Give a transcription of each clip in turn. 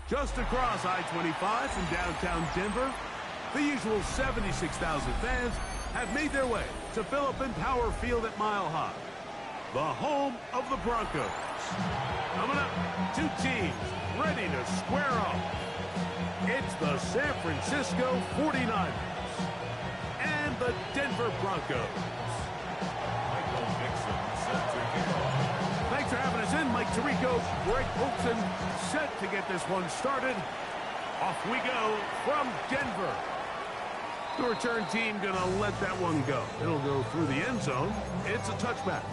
Just across I-25 from downtown Denver, the usual 76,000 fans have made their way to Philip Power Field at Mile High, the home of the Broncos. Coming up, two teams ready to square off. It's the San Francisco 49ers and the Denver Broncos. Thanks for having us in, Mike Tirico, Greg Olson, set to get this one started. Off we go from Denver. The return team gonna let that one go. It'll go through the end zone. It's a touchback.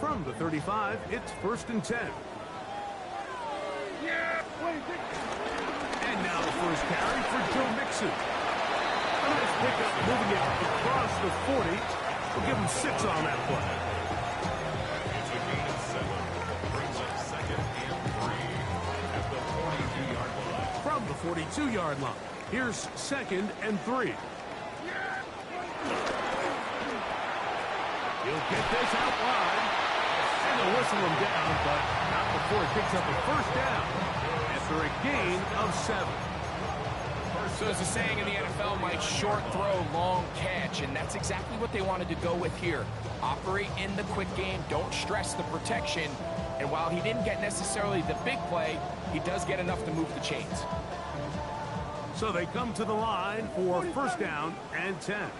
From the 35, it's 1st and 10. And now the first carry for Joe Mixon. A nice pickup moving it across the 40. We'll give him 6 on that play. It's a gain of 7. Brings up 2nd and 3 at the 42-yard line. From the 42-yard line, here's 2nd and 3. He'll get this out wide. And they'll whistle him down, but not before he picks up a first down after a gain of 7. So there's a saying in the NFL, Mike, short throw, long catch, and that's exactly what they wanted to go with here. Operate in the quick game, don't stress the protection, and while he didn't get necessarily the big play, he does get enough to move the chains. So they come to the line for 1st down and 10.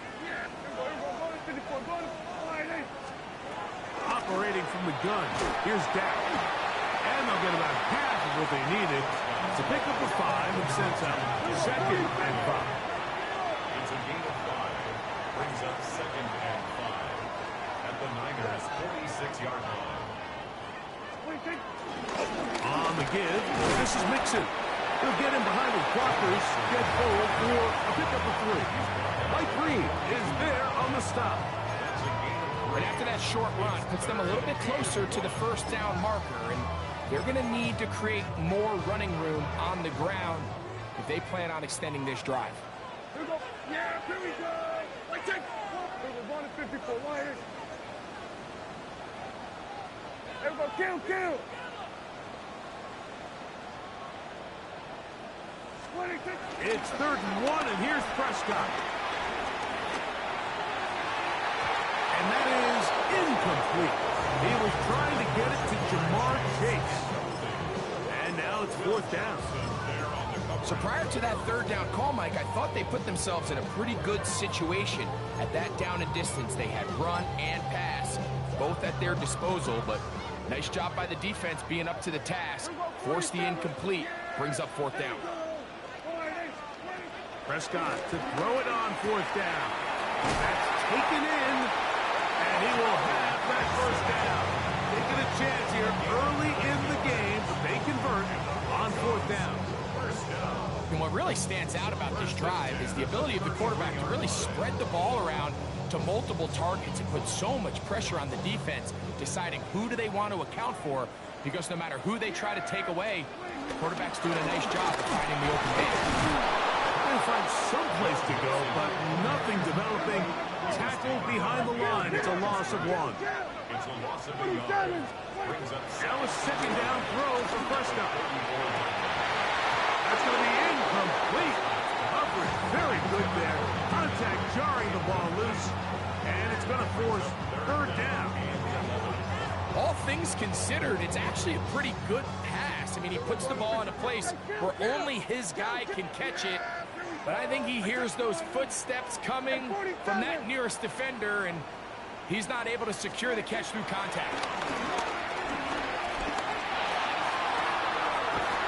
Operating from the gun, here's Dak. And they'll get about half of what they needed to pick up a 5 and sets up 2nd and 5. It's a gain of 5. Brings up 2nd and 5 at the Niners' 46-yard line. On the give, this is Mixon. He'll get him behind his blockers, get forward for a pickup of 3. Mike Green is there on the stop. And after that short run, puts them a little bit closer to the 1st down marker, and they're going to need to create more running room on the ground if they plan on extending this drive. Here we go. Yeah, here we go. Like check. We're running 54 wide. There we go. Kill. 26. It's 3rd and 1, and here's Prescott. And that is incomplete. He was trying to get it to Jamar Chase. And now it's 4th down. So prior to that 3rd down call, Mike, I thought they put themselves in a pretty good situation at that down and distance. They had run and pass, both at their disposal, but nice job by the defense being up to the task. Forced the incomplete, brings up 4th down. Prescott to throw it on 4th down. That's taken in, and he will have that 1st down. Taking a chance here early in the game, but they convert on 4th down. And what really stands out about this drive is the ability of the quarterback to really spread the ball around to multiple targets and put so much pressure on the defense, deciding who do they want to account for, because no matter who they try to take away, the quarterback's doing a nice job of finding the open man. They find some place to go, but nothing developing. Tackle behind the line. It's a loss of 1. It's a loss of a yard. Brings up Now a 2nd down throw for Prescott. That's going to be incomplete. Coverage very good there. Contact jarring the ball loose. And it's going to force 3rd down. All things considered, it's actually a pretty good pass. I mean, he puts the ball in a place where only his guy can catch it. But I think he hears those footsteps coming from that nearest defender, and he's not able to secure the catch through contact.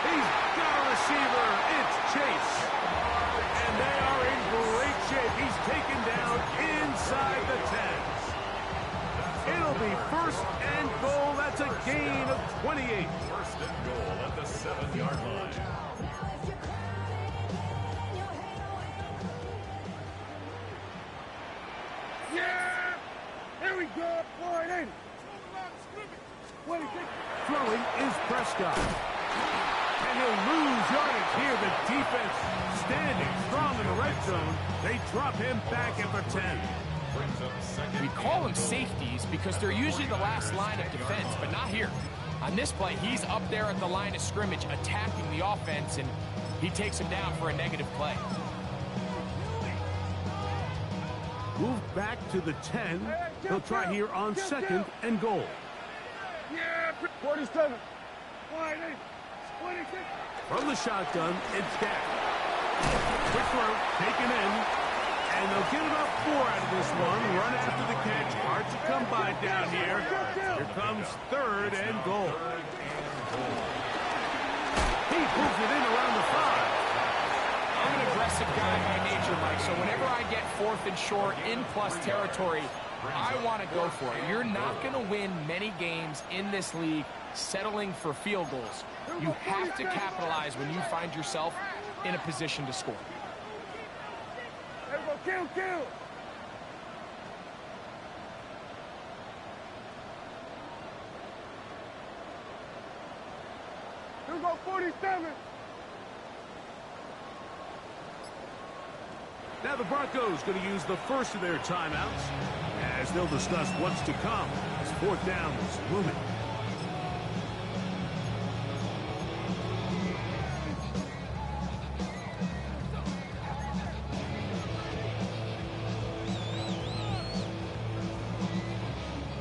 He's got a receiver. It's Chase. And they are in great shape. He's taken down inside the 10. It'll be 1st and goal. That's a gain of 28. 1st and goal at the 7-yard line. Yeah! Here we go. 4 and 8. Prescott. And he'll lose yardage here. The defense standing strong in the red zone. They drop him back at the 10. We call them safeties because they're usually the last line of defense, but not here. On this play, he's up there at the line of scrimmage attacking the offense, and he takes him down for a negative play. Move back to the 10. He'll try here on 2nd and goal. Yeah, 47. 26. From the shotgun, it's Dak. Quick throw, taken in. And they'll get about 4 out of this one. Run it to the catch. Hard to come by down here. Here comes 3rd and goal. He pulls it in around the 5. I'm an aggressive guy by nature, Mike, so whenever I get 4th and short in plus territory, I want to go for it. You're not going to win many games in this league settling for field goals. You have to capitalize when you find yourself in a position to score. There we go, kill. Here we go, 47. Now the Broncos going to use the first of their timeouts as they'll discuss what's to come as 4th down is looming.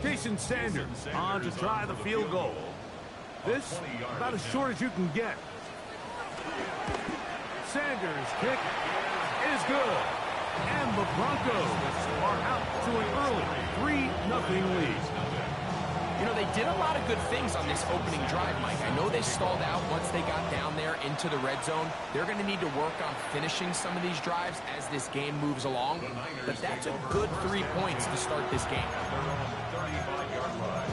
Jason Sanders on to try the field goal. This about as short as you can get. Sanders' kick is good. And the Broncos are out to an early 3-0 lead. You know, they did a lot of good things on this opening drive, Mike. I know they stalled out once they got down there into the red zone. They're going to need to work on finishing some of these drives as this game moves along. But that's a good 3 points to start this game. 35-yard line.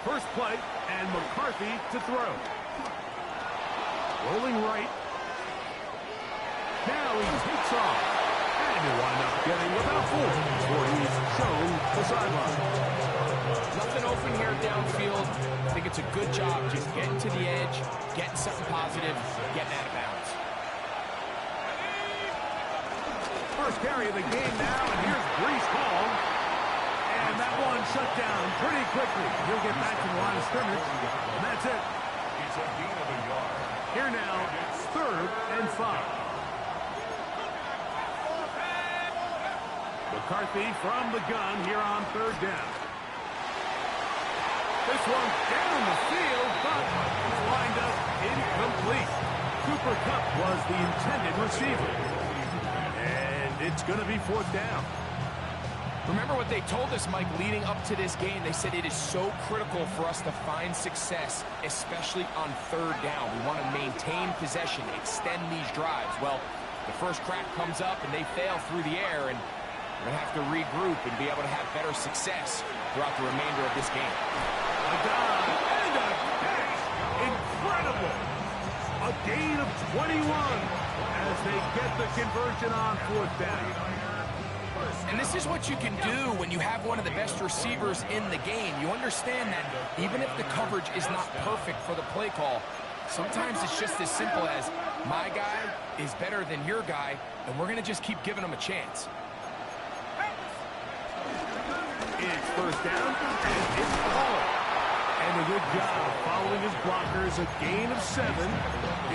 First play, and McCarthy to throw. Rolling right. Now he takes off. And he'll wind up getting about 4 before he's shown the sideline. Nothing open here downfield. I think it's a good job just getting to the edge, getting something positive, getting out of bounds. First carry of the game now, and here's Breece Hall. And that one shut down pretty quickly. He'll get back to the line of scrimmage, and that's it. It's a gain of a yard. Here now, 3rd and 5. McCarthy from the gun here on 3rd down. This one down the field, but it's lined up incomplete. Cooper Kupp was the intended receiver. And it's going to be 4th down. Remember what they told us, Mike, leading up to this game. They said it is so critical for us to find success, especially on 3rd down. We want to maintain possession, extend these drives. Well, the first crack comes up and they fail through the air, and we're going to have to regroup and be able to have better success throughout the remainder of this game. A dive and a catch. Incredible. A gain of 21 as they get the conversion on 4th down. And this is what you can do when you have one of the best receivers in the game. You understand that even if the coverage is not perfect for the play call, sometimes it's just as simple as my guy is better than your guy, and we're going to just keep giving him a chance. It's 1st down, and it's Hall. And a good job following his blockers, a gain of 7.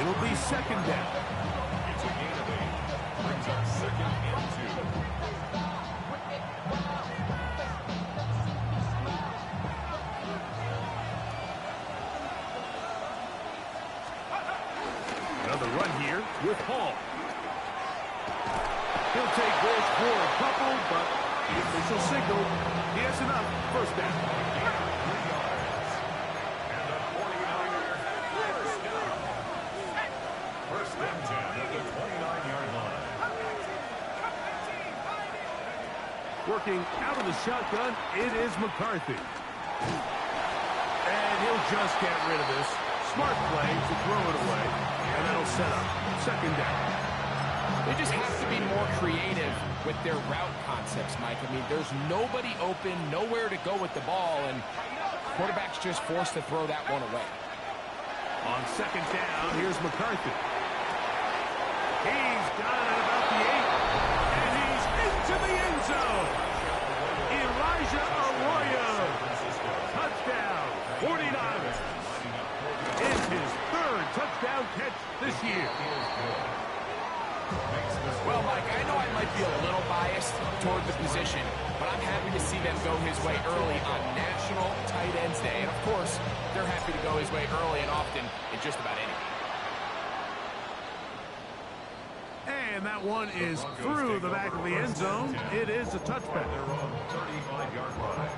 It'll be 2nd down. It's a gain of 8. Brings up 2nd and 2. Another run here with Hall. He'll take this for a couple, but the official signal, he has enough. 1st down. And a 49 First and 10 at the 29-yard line. Working out of the shotgun, it is McCarthy. And he'll just get rid of this. Smart play to throw it away. And that'll set up second down. They just have to be more creative with their route concepts, Mike. I mean, there's nobody open, nowhere to go with the ball, and quarterback's just forced to throw that one away. On second down, here's McCarthy. He's got it at about the 8. And he's into the end zone. Elijah Arroyo. Touchdown, 49ers. It's his third touchdown catch this year. Well, Mike, I know I might be a little biased toward the position, but I'm happy to see them go his way early on National Tight Ends Day. And, of course, they're happy to go his way early and often in just about anything. And that one is through the back of the end zone. It is a touchback. Their own 35-yard line.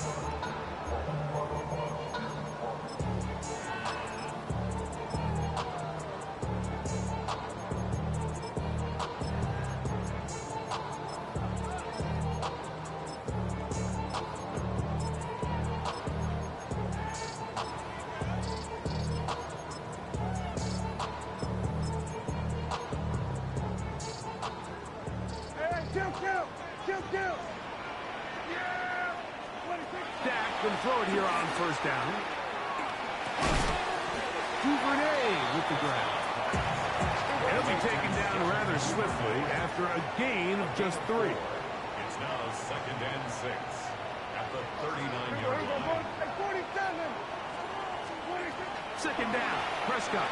Dak can throw it here on first down. Duvernay with the grab. He'll be taken down rather swiftly after a gain of just 3. It's now second and 6 at the 39-yard line. Second down, Prescott.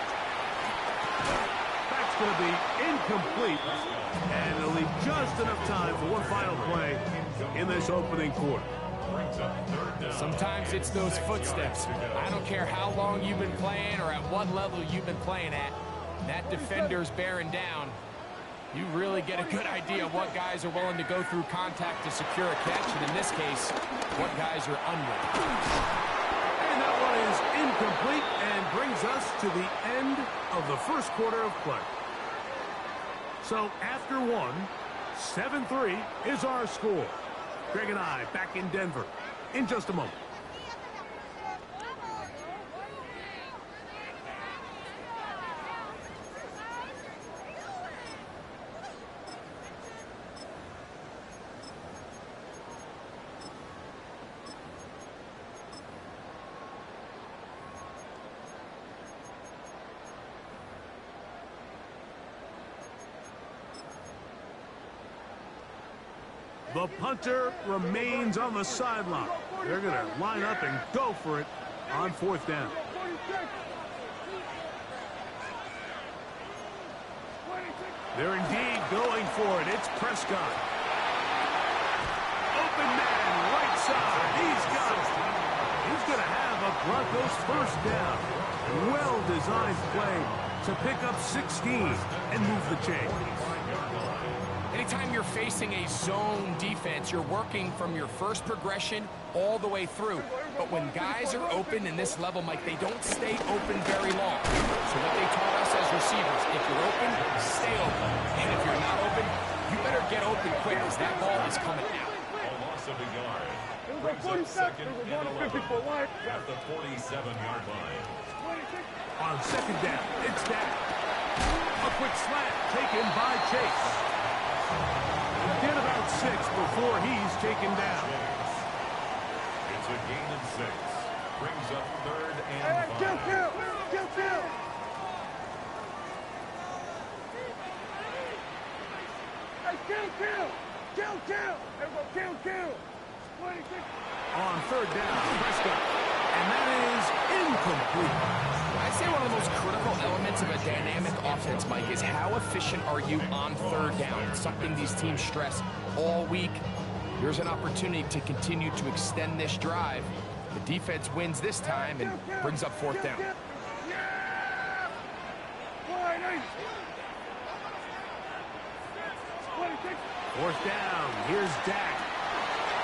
That's going to be incomplete, and it'll leave just enough time for one final play in this opening quarter. Sometimes it's those footsteps. I don't care how long you've been playing or at what level you've been playing at. That defender's bearing down. You really get a good idea of what guys are willing to go through contact to secure a catch, and in this case, what guys are unwilling. And that one is incomplete and brings us to the end of the first quarter of play. So after one, 7-3 is our score. Greg and I back in Denver in just a moment. The punter remains on the sideline. They're going to line up and go for it on fourth down. They're indeed going for it. It's Prescott. Open man, right side. He's got it. He's going to have a Broncos first down. Well-designed play to pick up 16 and move the chain. Anytime you're facing a zone defense, you're working from your first progression all the way through. But when guys are open in this level, Mike, they don't stay open very long. So what they taught us as receivers, if you're open, stay open. And if you're not open, you better get open quick as that ball is coming out. A loss of a yard. Brings up second and 11 at the 47-yard line. On second down, it's Dak. A quick slant taken by Chase. Get about 6 before he's taken down. It's a gain of 6. Brings up third and 5. Kill. Everybody kill. 26. On third down, Prescott. And that is incomplete. I'd say one of the most critical elements of a dynamic offense, Mike, is how efficient are you on third down. It's something these teams stress all week. Here's an opportunity to continue to extend this drive. The defense wins this time and brings up fourth down. Fourth down, here's Dak.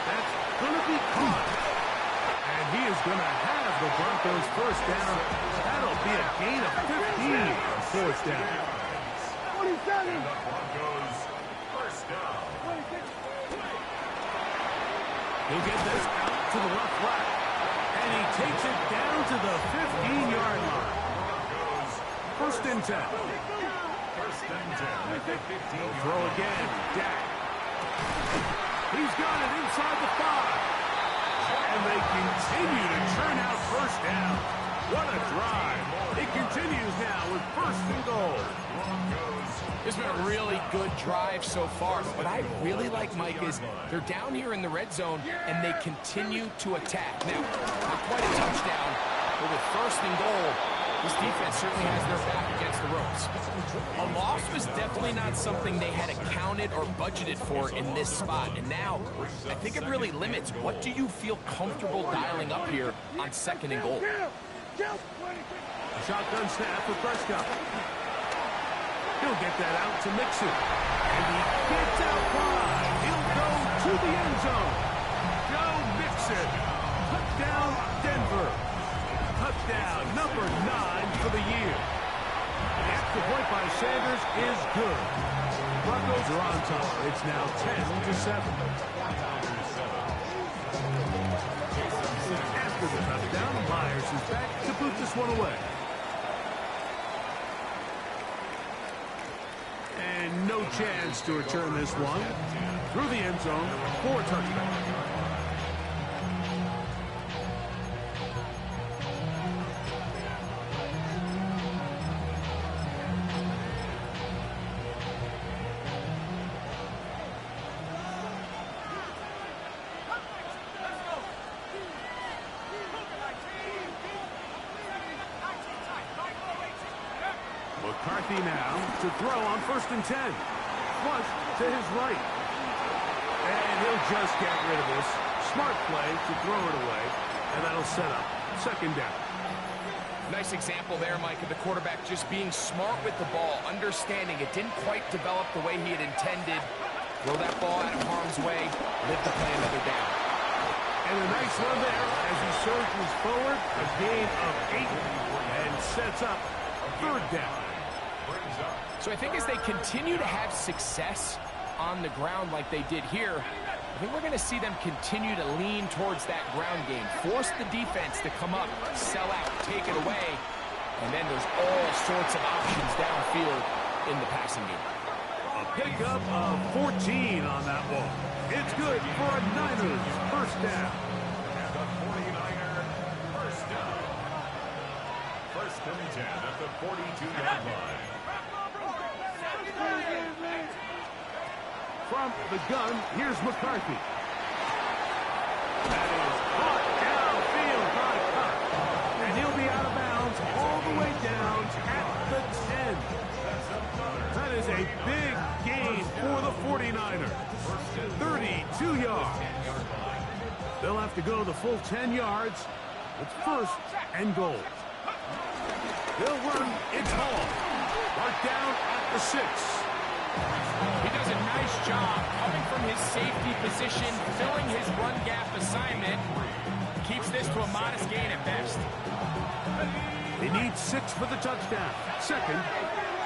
That's going to be caught. And he is going to have the Broncos first down. That'll be a gain of 15 on fourth down. 27. And the Broncos first down. 26. He'll get this out to the left flat. And he takes it down to the 15-yard line. Broncos First and 10. first and 10 at the 15-yard Throw line. again. Dak. He's got it inside the 5. And they continue to churn out first down. What a drive. It continues now with first and goal. It's been a really good drive so far. What I really like, Mike, is they're down here in the red zone, and they continue to attack. Now, not quite a touchdown, but with first and goal, this defense certainly has their back against the ropes. A loss was definitely not something they had accounted or budgeted for in this spot. And now, I think it really limits what do you feel comfortable dialing up here on second and goal. Shotgun snap for Prescott. He'll get that out to Mixon. And he gets out wide. He'll go to the end zone. Joe Mixon. Touchdown, Denver. Touchdown, number 9 for the year. The extra point by Sanders is good. Broncos are on top. It's now 10-7. After the touchdown, Myers is back to put this one away. And no chance to return this one through the end zone for a touchdown. McCarthy now to throw on first and 10. Flush to his right. And he'll just get rid of this. Smart play to throw it away. And that'll set up second down. Nice example there, Mike, of the quarterback just being smart with the ball, understanding it didn't quite develop the way he had intended. Throw that ball out of harm's way, live to play another down. And a nice run there as he surges forward. A gain of 8 and sets up third down. So I think as they continue to have success on the ground like they did here, I think we're going to see them continue to lean towards that ground game. Force the defense to come up, sell out, take it away. And then there's all sorts of options downfield in the passing game. A pickup of 14 on that one. It's good for a Niners first down. And the 49er first down. First and 10 at the 42-yard line. From the gun, here's McCarthy. That is caught downfield by Cox. And he'll be out of bounds all the way down at the 10. That is a big gain for the 49ers. 32 yards. They'll have to go the full 10 yards. It's first and goal. They'll run. It's Hall. Marked down at the 6. He does a nice job coming from his safety position, filling his run gap assignment. Keeps this to a modest gain at best. They need 6 for the touchdown. Second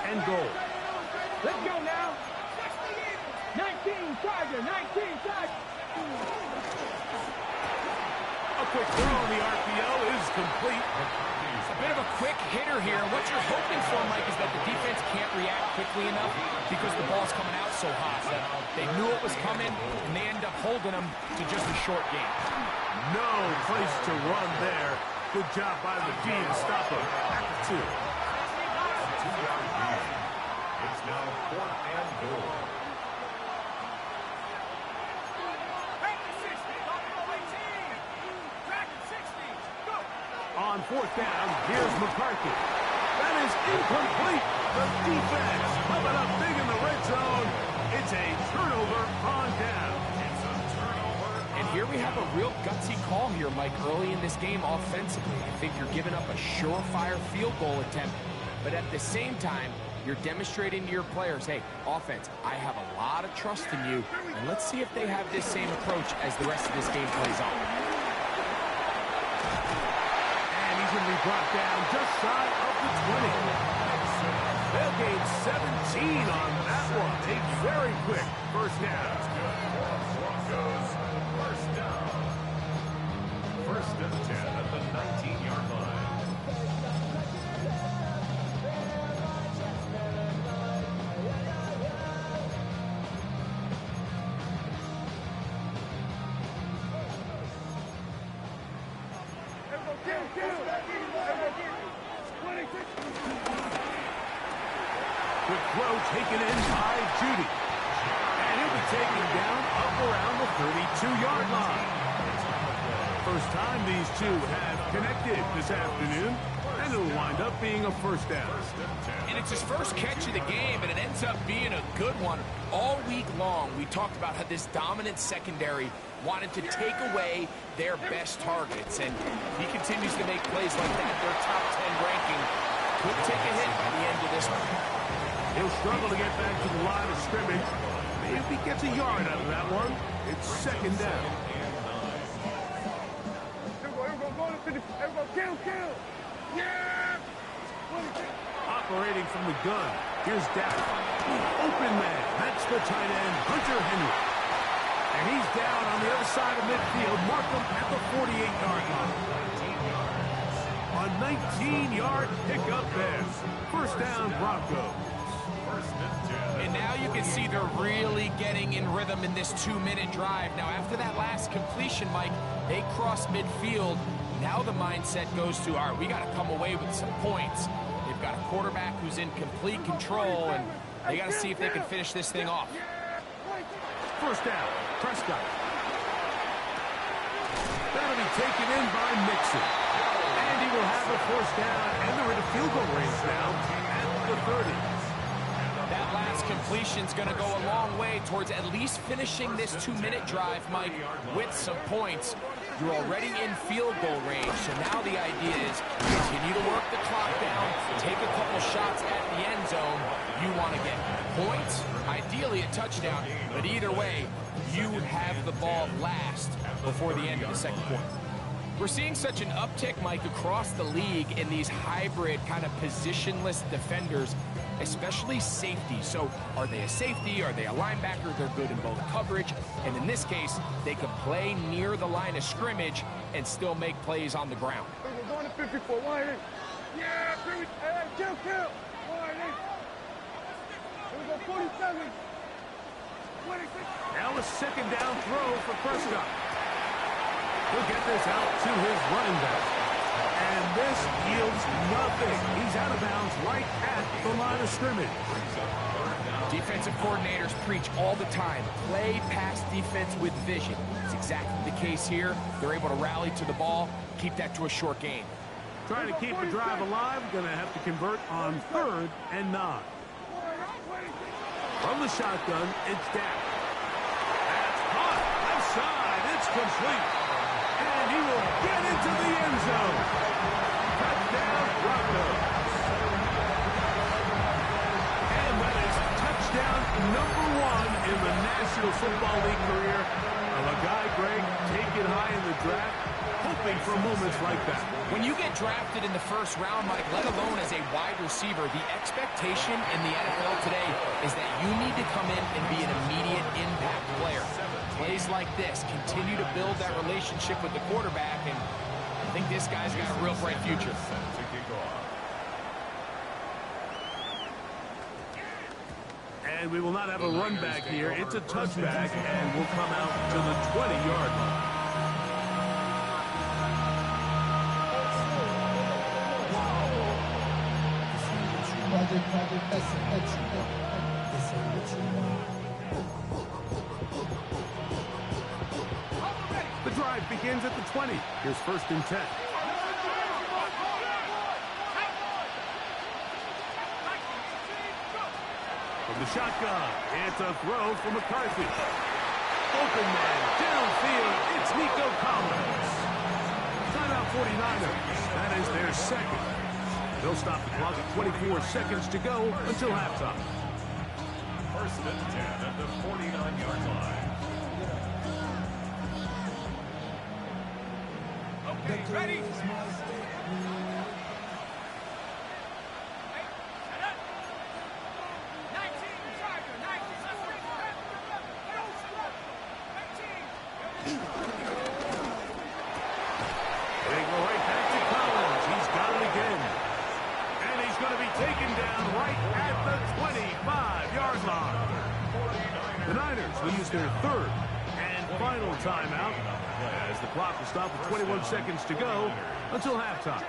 and goal. Let's go now. 19 Tiger, 19 Tiger. A quick throw on the RPO is complete. It's a bit of a quick hitter here. What you're hoping for, Mike, is that the defense can't react quickly enough because the ball's coming out so hot. They knew it was coming, and they end up holding them to just a short game. No place to run there. Good job by the D to stop him at the 2. It's now fourth and goal. On fourth down, here's McCarthy. That is incomplete. The defense coming up big in the red zone. It's a turnover on down. It's a turnover. And here we have a real gutsy call here, Mike, early in this game offensively. I think you're giving up a surefire field goal attempt, but at the same time, you're demonstrating to your players, hey, offense, I have a lot of trust in you, and let's see if they have this same approach as the rest of this game plays on. And he's going to be brought down just shy of the 20. They'll gained 17 on that one. A very quick first down. Broncos, first down. First and 10 at the 19-yard line. Quick throw taken in by Judy. And he'll be taken down up around the 32-yard line. First time these two have connected this afternoon, and it'll wind up being a first down. And it's his first catch of the game, and it ends up being a good one. All week long, we talked about how this dominant secondary wanted to take away their best targets, and he continues to make plays like that. Their top 10 ranking could take a hit by the end of this one. He'll struggle to get back to the line of scrimmage. Maybe if he gets a yard out of that one, it's second down. Kill! Yeah! Operating from the gun, here's Dak. Open man, that's the tight end, Hunter Henry. And he's down on the other side of midfield. Mark him at the 48-yard line. A 19-yard pickup there. First down, Broncos. And now you can see they're really getting in rhythm in this 2-minute drive. Now, after that last completion, Mike, they cross midfield. Now the mindset goes to, all right, we got to come away with some points. They've got a quarterback who's in complete control, and they got to see if they can finish this thing off. First down, Prescott. That'll be taken in by Mixon. And he will have a first down, and they're in a field goal range now at the 30. That last completion's going to go a long way towards at least finishing this 2-minute drive, Mike, with some points. You're already in field goal range, so now the idea is continue to work the clock down, take a couple shots at the end zone. You want to get points, ideally a touchdown, but either way, you have the ball last before the end of the second quarter. We're seeing such an uptick, Mike, across the league in these hybrid kind of positionless defenders, especially safety. So are they a safety? Are they a linebacker? They're good in both coverage. And in this case, they can play near the line of scrimmage and still make plays on the ground. We're going to 54. Wide in. Yeah, kill. Wide in. Here we go, 47. 26. Now a second down throw for Prescott. He'll get this out to his running back. And this yields nothing. He's out of bounds right at the line of scrimmage. Defensive coordinators preach all the time, play pass defense with vision. It's exactly the case here. They're able to rally to the ball, keep that to a short gain. Trying to keep the drive alive, going to have to convert on 3rd and 9. From the shotgun, it's Dak. That's caught. Left side, it's complete. And he will get into the end zone. Touchdown, Broncos. And that is touchdown number 1 in the National Football League career of a guy, Greg, taken high in the draft, hoping for moments like that. When you get drafted in the first round, Mike, let alone as a wide receiver, the expectation in the NFL today is that you need to come in and be an immediate impact player. Plays like this continue to build that relationship with the quarterback, and I think this guy's got a real bright future. And we will not have a run back here. It's a touchback, and we'll come out to the 20-yard line. The drive begins at the 20. Here's 1st and 10. From the shotgun, it's a throw for McCarthy. Open man, downfield, it's Nico Collins. Timeout 49ers. That is their second. They'll stop the clock at 24 seconds to go until halftime. 1st and 10 at the 49-yard line. Okay, ready? They go right back to Collins. He's got it again. And he's going to be taken down right at the 25-yard line. The Niners will use their third and final timeout as the clock will stop with 21 seconds to go until halftime.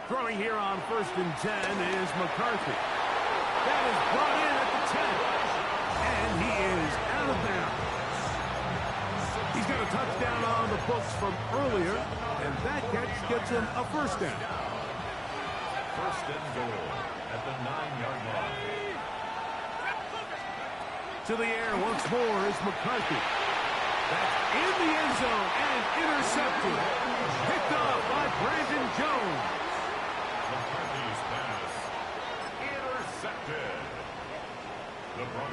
Throwing here on 1st and 10 is McCarthy. That is brought in at the 10. And he is out of bounds. He's got a touchdown on the books from earlier, and that catch gets him a first down. 1st and goal at the 9-yard line. To the air once more is McCarthy. That's in the end zone and intercepted. Picked off by Brandon Jones. McCarthy's pass intercepted.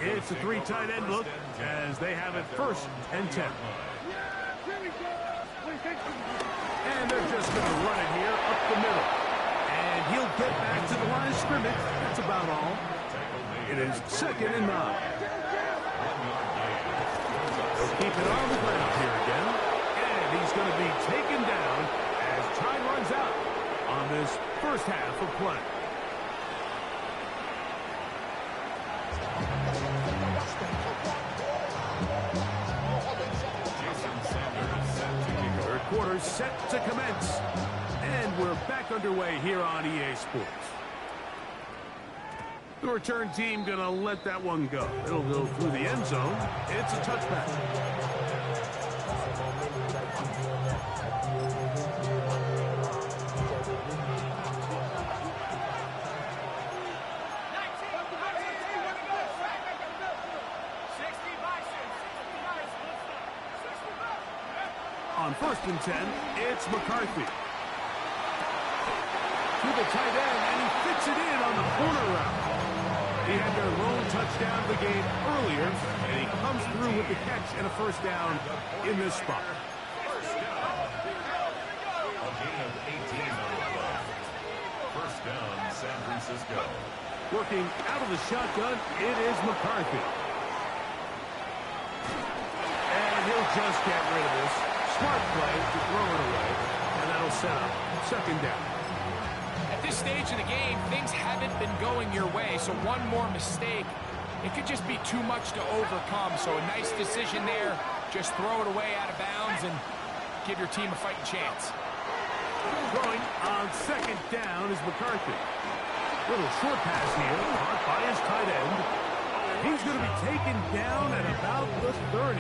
It's a 3 tight end look as they have it 1st and 10. And they're just going to run it here up the middle. And he'll get back to the line of scrimmage. That's about all. It is 2nd and 9. They'll keep it on the ground here again. And he's going to be taken down as time runs out on this first half of play. Third quarter set to commence. And we're back underway here on EA Sports. The return team going to let that one go. It'll go through the end zone. It's a touchback. On 1st and 10, it's McCarthy. To the tight end, and he fits it in on the corner route. He had their lone touchdown of the game earlier, and he comes through with the catch and a first down in this spot. A gain of 18 on the play. First down, San Francisco. Working out of the shotgun, it is McCarthy. And he'll just get rid of this. Smart play to throw it away, and that'll set up 2nd down. At this stage of the game, things haven't been going your way, so one more mistake, it could just be too much to overcome. So a nice decision there. Just throw it away out of bounds and give your team a fighting chance. Throwing on 2nd down is McCarthy. Little short pass here, caught by his tight end. He's going to be taken down at about the 30.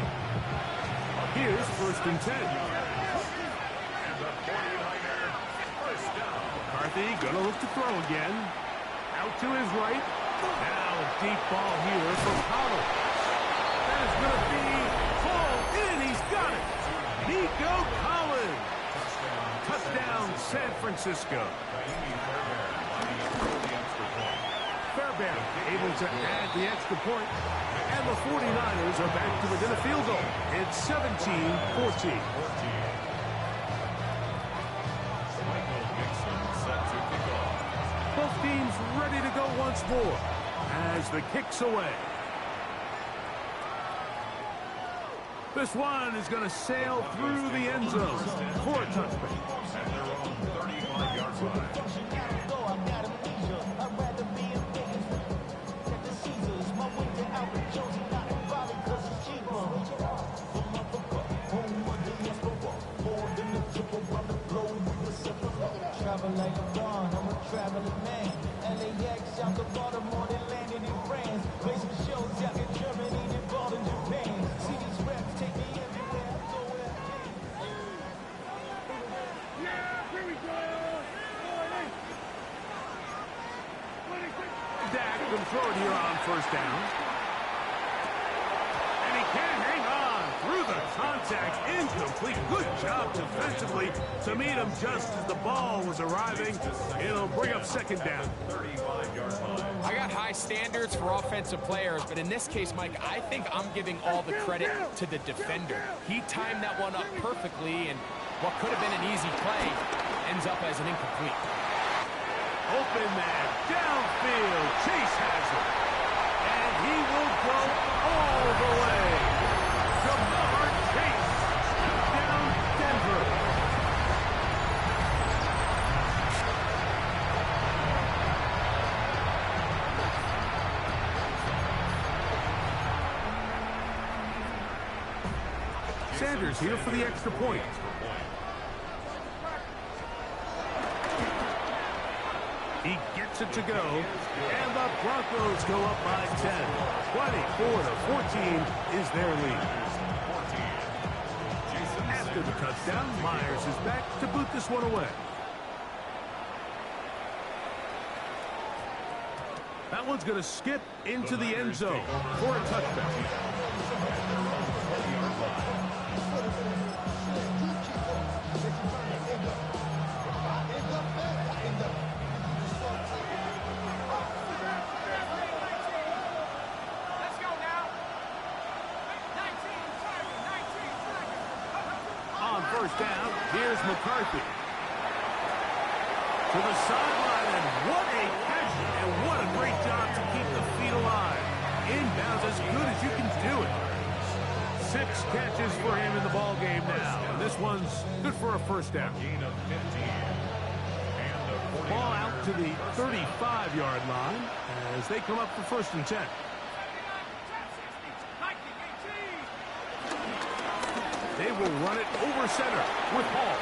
Here's 1st and 10. And the 49er first down. McCarthy going to look to throw again. Out to his right. Now a deep ball here for Collins. That is going to be hauled in. He's got it. Nico Collins. Touchdown, San Francisco. Fairbairn able to add the extra point. And the 49ers are back to within a field goal. It's 17-14. Both teams ready to go once more as the kick's away. This one is going to sail through the end zone for a touchback. At their own 35-yard line. Like a gun, I'm a traveling man. LAX out to Baltimore, they landed in France. Play some shows out in Germany, then ball in Japan. See these reps take me everywhere I go where I can. Yeah, here we go. Dak can throw it here on 1st down. And he can't hang on through the contact. Incomplete. Good job defensively to meet him just as the ball was arriving. It'll bring up 2nd down. 35-yard line. I got high standards for offensive players, but in this case, Mike, I think I'm giving all the credit to the defender. He timed that one up perfectly, and what could have been an easy play ends up as an incomplete. Open man, downfield. Chase has it. And he will go all the way. Jamar Chase. Touchdown, Denver. Sanders here for the extra point. He gets it to go, and the Broncos go up by 10. 24-14 is their lead. After the touchdown, Myers is back to boot this one away. That one's going to skip into the end zone for a touchdown. First down, here's McCarthy. To the sideline, and what a catch, and what a great job to keep the feet alive. Inbounds as good as you can do it. 6 catches for him in the ball game now, and this one's good for a first down. Ball out to the 35-yard line as they come up for first and 10. They will run it over center with Hall.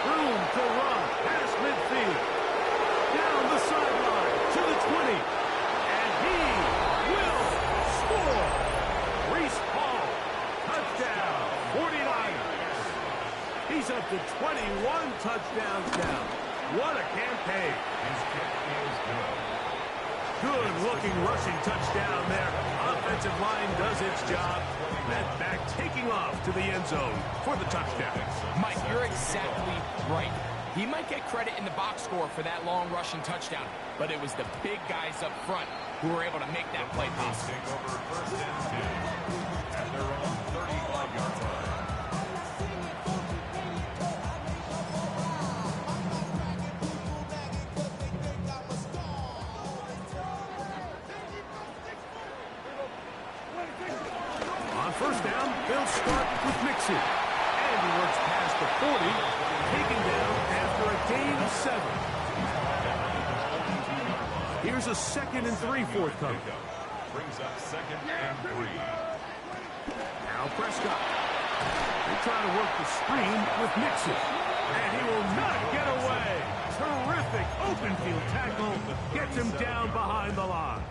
Room to run past midfield. Down the sideline to the 20. And he will score. Reese Hall. Touchdown. 49ers. He's up to 21 touchdowns now. What a campaign. His kick is good. Good-looking rushing touchdown there. Offensive line does its job. That back taking off to the end zone for the touchdown. Mike, you're exactly right. He might get credit in the box score for that long rushing touchdown, but it was the big guys up front who were able to make that play possible. Over first and 10 at their own 35-yard line. First down, they'll start with Mixon. And he works past the 40, taken down after a gain of 7. Here's a 2nd and 3 forthcoming. Brings up 2nd and 3. Now Prescott. They're trying to work the screen with Mixon. And he will not get away. Terrific open field tackle. Gets him down behind the line.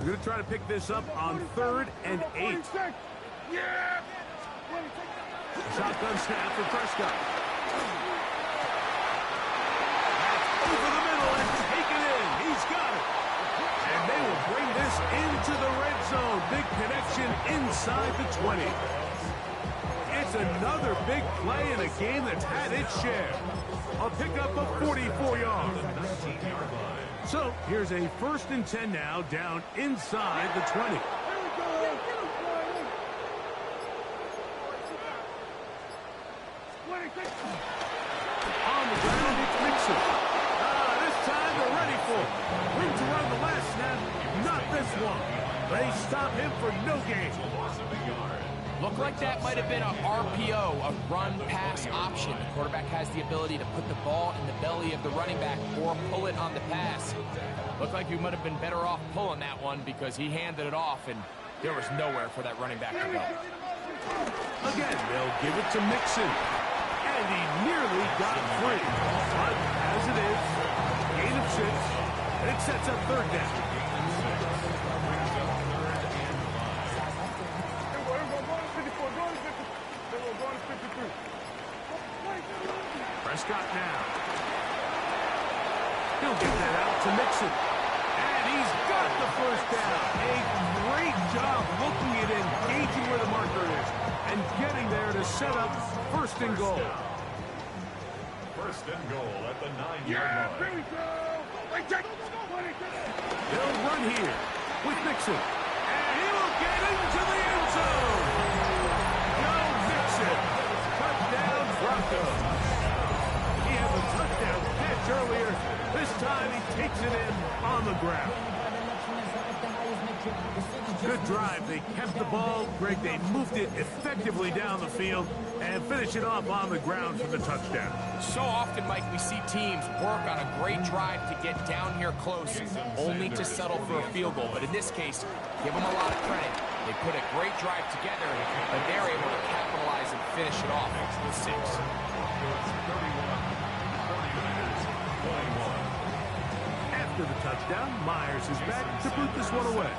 We're going to try to pick this up on 3rd and 8. Shotgun snap for Prescott. That's over the middle and taken in. He's got it. And they will bring this into the red zone. Big connection inside the 20. It's another big play in a game that's had its share. A pickup of 44 yards. So here's a 1st and 10 now, down inside the 20. On the ground, it's Mixon. This time they're ready for it. Room to run the last snap, not this one. They stop him for no gain. Looked like that might have been a RPO, a run-pass option. The quarterback has the ability to put the ball in the belly of the running back or pull it on the pass. Looked like he might have been better off pulling that one because he handed it off, and there was nowhere for that running back to go. Again, they'll give it to Mixon. And he nearly got free. But as it is, gain of 6, and it sets up 3rd down. Prescott now. He'll get that out to Mixon. And he's got the first down. A great job looking at engaging where the marker is and getting there to set up 1st and goal. 1st and goal at the 9-yard line. They'll run here with Mixon. And he will get into the end zone. Go Mixon. Touchdown Broncos. He has a touchdown catch time, he takes it in on the ground. Good drive. They kept the ball. Greg, they moved it effectively down the field and finish it off on the ground for the touchdown. So often, Mike, we see teams work on a great drive to get down here close, only to settle for a field goal. But in this case, give them a lot of credit. They put a great drive together, and they're able to capitalize and finish it off with 6. After the touchdown, Myers is back to boot this one away.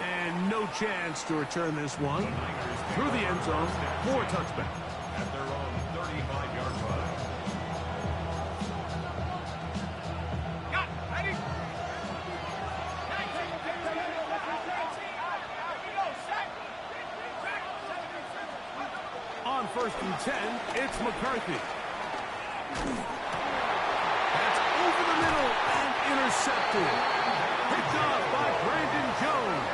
And no chance to return this one. Through the end zone, more touchbacks. At their own 35-yard line. On 1st and 10, it's McCarthy. That's over the middle and intercepted. Picked off by Brandon Jones.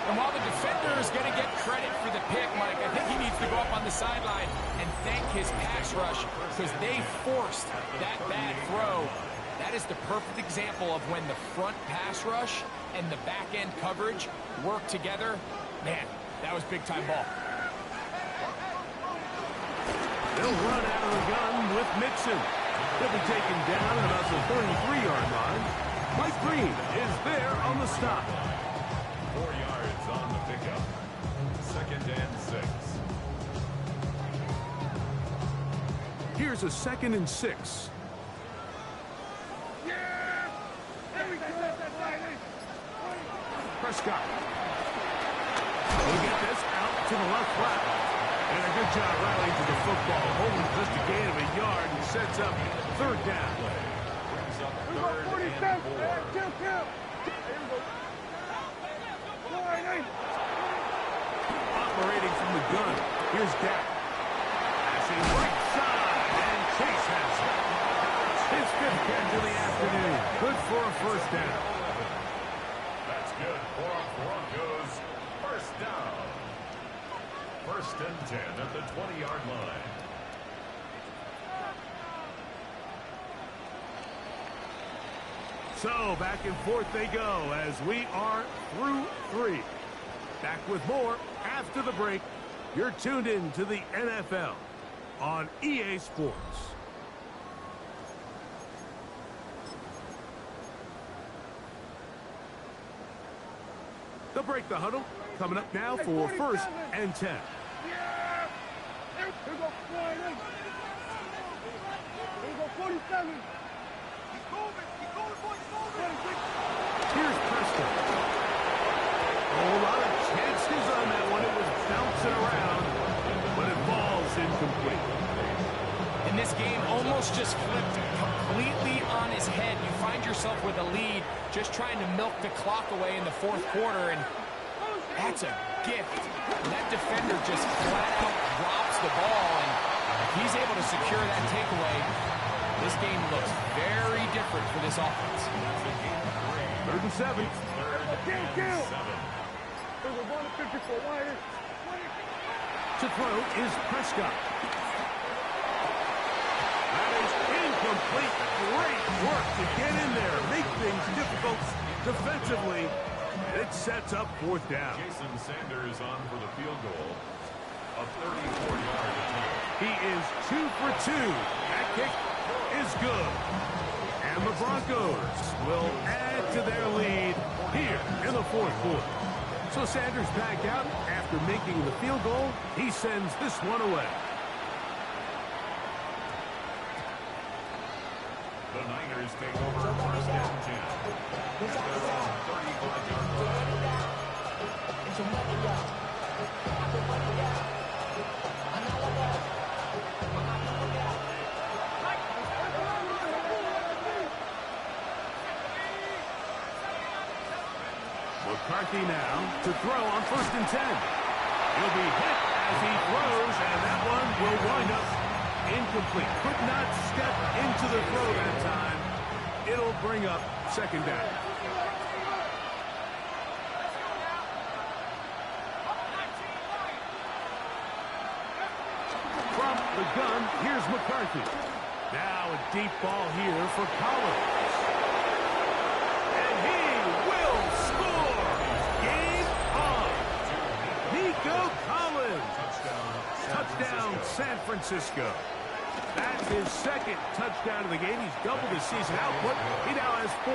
And while the defender is going to get credit for the pick, Mike, I think he needs to go up on the sideline and thank his pass rush because they forced that bad throw. That is the perfect example of when the front pass rush and the back end coverage work together. Man, that was big-time ball. They'll run out of the gun with Mixon. They'll be taken down at about the 33-yard line. Mike Green is there on the stop. 4 yards on the pickup. 2nd and 6. Here's a 2nd and 6. Yeah! There we go. Prescott. We'll get this out to the left flat. And a good job rallying to the football. Holding just a gain of a yard and sets up 3rd down. Brings up We go 3rd 47. and 4. Kill. Here we go. Operating from the gun. Here's Dak. Passing right side. And Chase has it. His 5th catch of the afternoon. Good for a 1st down. That's good for Broncos. 1st down. 1st and 10 at the 20-yard line. So back and forth they go as we are through 3. Back with more after the break. You're tuned in to the NFL on EA Sports. They'll break the huddle. Coming up now for 1st and 10. Yeah! Here we go. Here we go 47. Here's Preston. A lot of chances on that one. It was bouncing around, but it falls incomplete. And this game almost just flipped completely on his head. You find yourself with a lead, just trying to milk the clock away in the 4th quarter, and that's a gift. That defender just flat out drops the ball, and if he's able to secure that takeaway, this game looks very different for this offense. 3rd and 7. Kill. Here we go 54 wide. To throw is Prescott. That is incomplete. Great work to get in there, make things difficult defensively. It sets up 4th down. Jason Sanders on for the field goal. A 34-yard attempt. He is 2 for 2. That kick is good. And the Broncos will add to their lead here in the 4th quarter. So Sanders back out after making the field goal. He sends this one away. The Niners take over 1st and 10. At their own 35-yard line. McCarthy now to throw on 1st and 10. He'll be hit as he throws, and that one will wind up incomplete. Could not step into the throw that time. It'll bring up 2nd down. From the gun, here's McCarthy. Now a deep ball here for Collins. And he will score! Game on! Nico Collins! Touchdown, San Francisco. That's his second touchdown of the game. He's doubled his season output. He now has 4.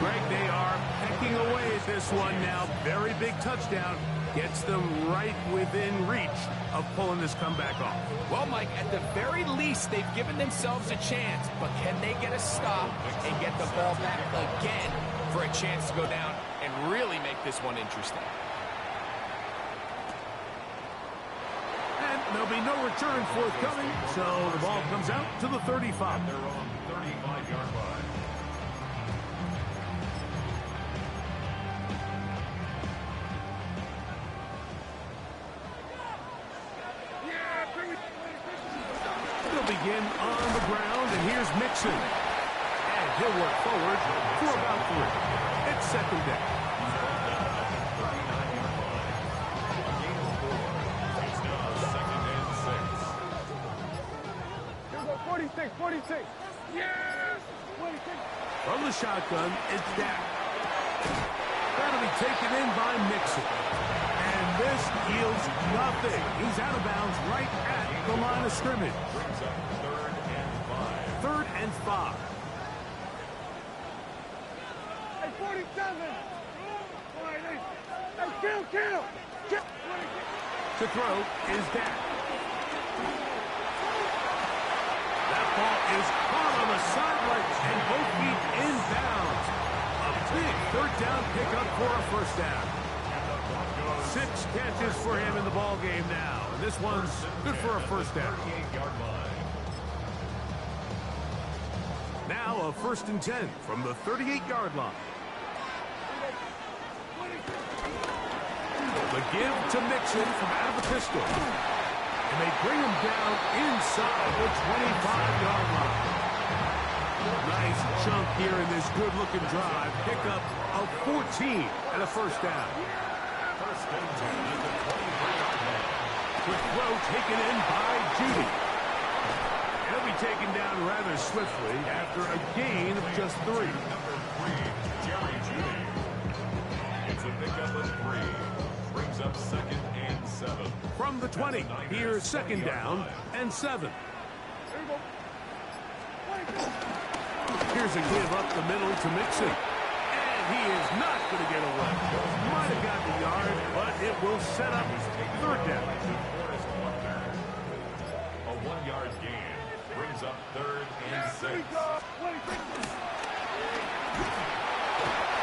Greg, they are pecking away at this one now. Very big touchdown. Gets them right within reach of pulling this comeback off. Well, Mike, at the very least, they've given themselves a chance. But can they get a stop and get the ball back again for a chance to go down and really make this one interesting? And there'll be no return forthcoming, so the ball comes out to the 35. Their own 35-yard line. They'll begin on the ground, and here's Mixon. And he'll work forward for about 3. It's second down. Here we go, 46, 46. Yes! 46. From the shotgun, it's Dak. That'll be taken in by Mixon. And this yields nothing. He's out of bounds right at the line of scrimmage. Brings up 3rd and 5. 3rd and 5. Hey, 47. Hey, kill. To throw is Dak. That ball is caught on the sidelines and both feet inbounds. A big 3rd down pickup for a 1st down. 6 catches for him in the ball game now. And this one's good for a 1st down. 38-yard line. Now a 1st and 10 from the 38-yard line. The give to Mixon from out of the pistol. And they bring him down inside the 25-yard line. Nice chunk here in this good-looking drive. Pickup of 14 and a 1st down. 1st and 10 at the 23-yard line. Quick throw taken in by Judy. He'll be taken down rather swiftly after a gain of just 3. Number 3, Jerry Judy. It's a pickup of 3. Brings up 2nd and 7. From the 20, here's 2nd down and 7. Here's a give up the middle to Mixon. And he is not going to get away. Might have got the yard, but it will set up 3rd down. A 1-yard gain. Brings up 3rd and 6.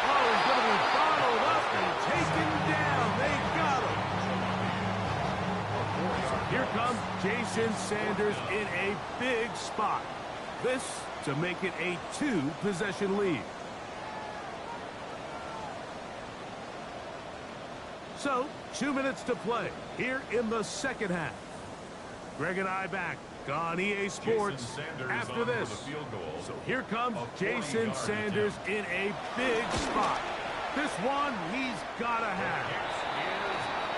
Oh, he's going to be bottled up and taken down. They got him. Here comes Jason Sanders in a big spot. This to make it a 2-possession lead. So, 2 minutes to play here in the 2nd half. Greg and I back on EA Sports after this. So here comes Jason Sanders in a big spot. This one he's got to have.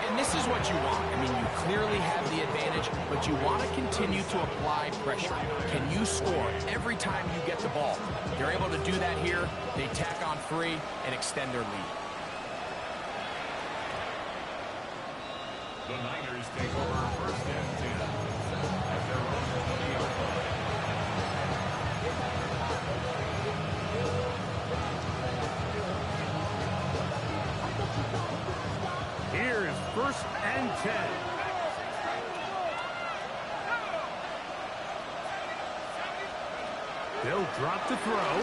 And this is what you want. I mean, you clearly have the advantage, but you want to continue to apply pressure. Can you score every time you get the ball? They're able to do that here. They tack on 3 and extend their lead. The Niners take over 1st and 10 at their own 20-yard line. Here is 1st and 10. They'll drop to throw.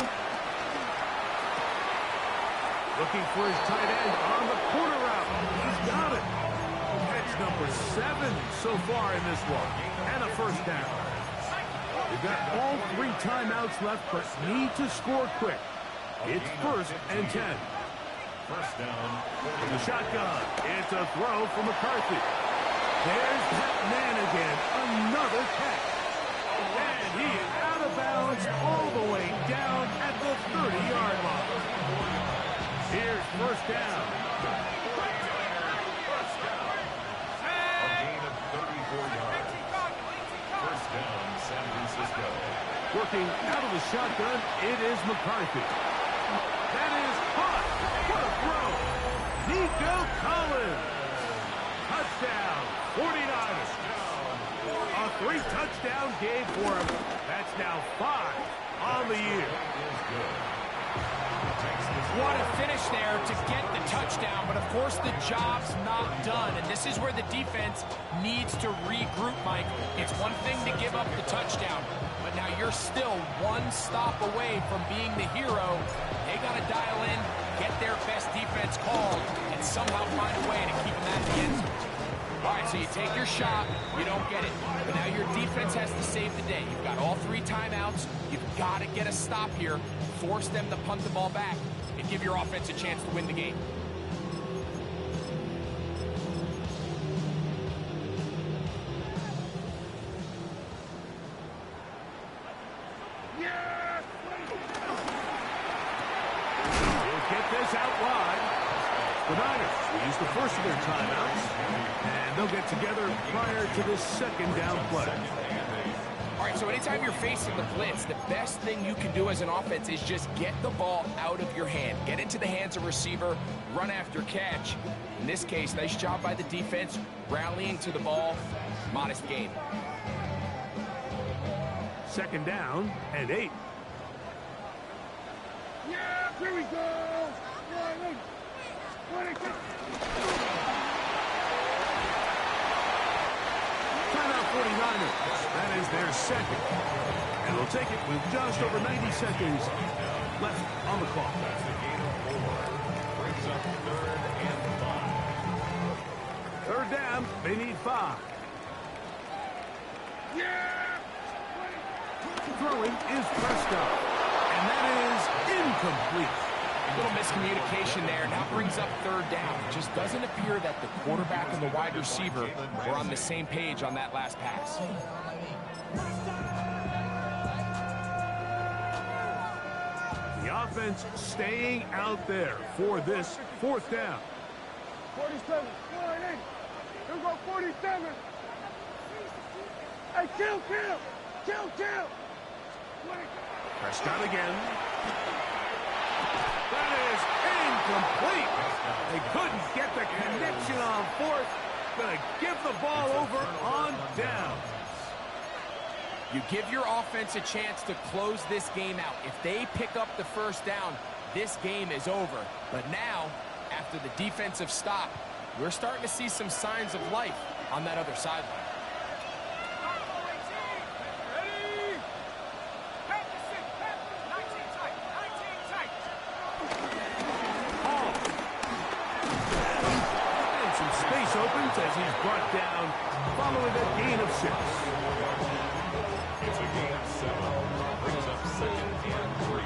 Looking for his tight end on the corner route. He's got it. Catch number 7 so far in this one. And a 1st down. They've got all 3 timeouts left, but need to score quick. It's 1st and 10. 1st down. The shotgun. It's a throw for McCarthy. There's that man again. Another catch. And he is out of bounds all the way down at the 30-yard line. Here's 1st down. A gain of Working out of the shotgun, it is McCarthy. That is caught. What a throw. Nico Collins. Touchdown, 49ers. A 3-touchdown game for him. That's now 5 on the year. What a finish there to get the touchdown, but of course the job's not done, and this is where the defense needs to regroup, Mike. It's one thing to give up the touchdown, but now you're still one stop away from being the hero. They got to dial in, get their best defense called, and somehow find a way to keep them at the end zone. All right, so you take your shot, you don't get it. But now your defense has to save the day. You've got all 3 timeouts. You've got to get a stop here, force them to punt the ball back, and give your offense a chance to win the game. We'll get this out wide. The Niners will use the first of their timeouts, and they'll get together prior to this second down play. All right, so anytime you're facing the blitz, the best thing you can do as an offense is just get the ball out of your hand. Get into the hands of receiver, run after catch. In this case, nice job by the defense, rallying to the ball, modest gain. Second down and 8. Yeah, here we go. Timeout 49ers. That is their second. And they'll take it with just over 90 seconds left on the clock. That's a gain of 4. Brings up 3rd and 5. Third down, they need 5. Yeah! Throwing is Prescott. And that is incomplete. A little miscommunication there. Now brings up 3rd down. It just doesn't appear that the quarterback and the wide receiver were on the same page on that last pass. The offense staying out there for this 4th down. 47. Line in. Here we go, 47. Hey, kill. Prescott again. That is incomplete. They couldn't get the connection on 4th. Gonna give the ball over on down. You give your offense a chance to close this game out. If they pick up the 1st down, this game is over. But now, after the defensive stop, we're starting to see some signs of life on that other sideline. Opens as he's brought down following a gain of 6. It's a gain of 7. Brings up 2nd and 3.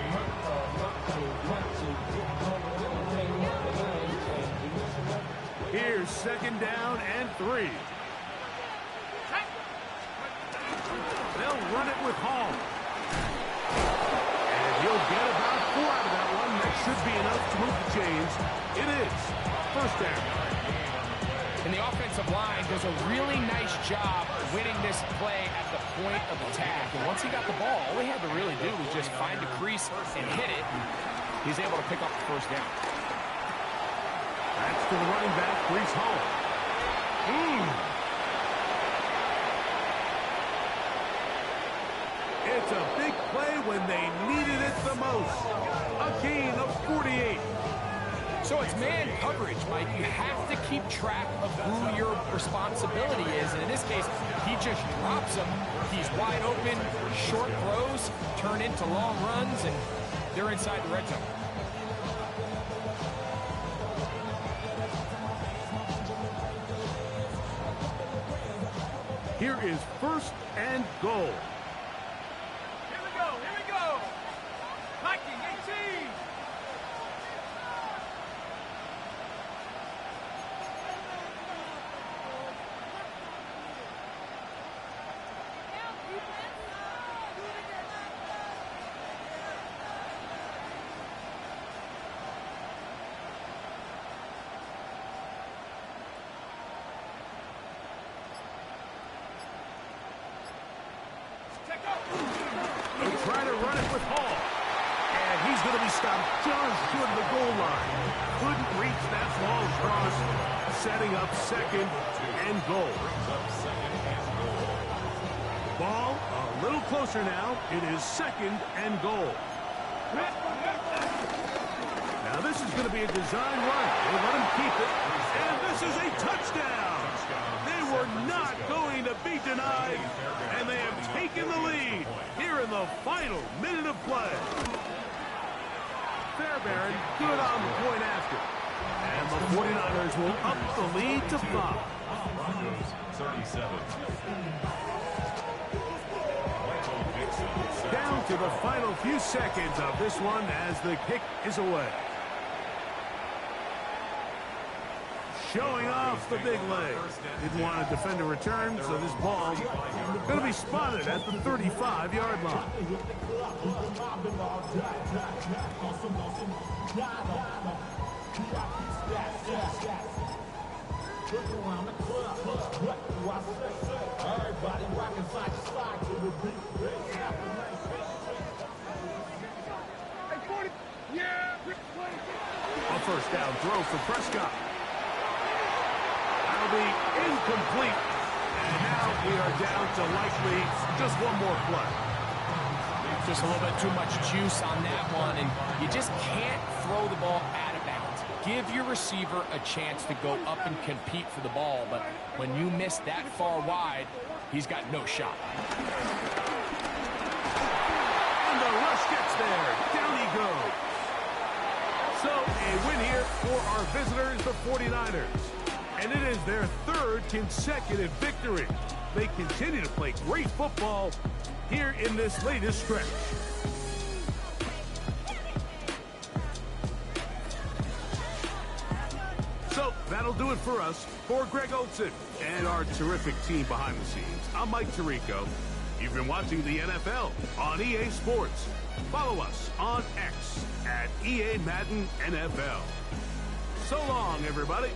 Here's 2nd down and 3. They'll run it with Hall. And he'll get about 4 out of that one. That should be enough to move the chains. It is 1st down. And the offensive line does a really nice job winning this play at the point of attack. And once he got the ball, all he had to really do was just find a crease and hit it. He's able to pick up the 1st down. That's to the running back, Breece Hall. It's a big play when they needed it the most. A gain of 48. So it's man coverage, Mike. You have to keep track of who your responsibility is. And in this case, he just drops him. He's wide open. Short throws turn into long runs, and they're inside the red zone. Here is 1st and goal. Here we go. Viking 18. stopped just short of the goal line. Couldn't reach that long cross, setting up second and goal. Ball a little closer now. It is second and goal. Now this is going to be a design run. They let him keep it. And this is a touchdown. They were not going to be denied. And they have taken the lead here in the final minute of play. Fairbairn good on the point after. And the 49ers will up the lead to 5. Broncos 37. Down to the final few seconds of this one as the kick is away. Showing off the big leg. Didn't want to defend a return, so this ball going to be spotted at the 35-yard line. A first down throw for Prescott. That'll be incomplete. And now we are down to likely just one more play. Just a little bit too much juice on that one, and you just can't throw the ball out of bounds. Give your receiver a chance to go up and compete for the ball, but when you miss that far wide, he's got no shot. And the rush gets there. Down he goes. So a win here for our visitors, the 49ers. And it is their third consecutive victory. They continue to play great football here in this latest stretch. So that'll do it for us. For Greg Olson and our terrific team behind the scenes, I'm Mike Tirico. You've been watching the NFL on EA Sports. Follow us on X at EA Madden NFL. So long, everybody.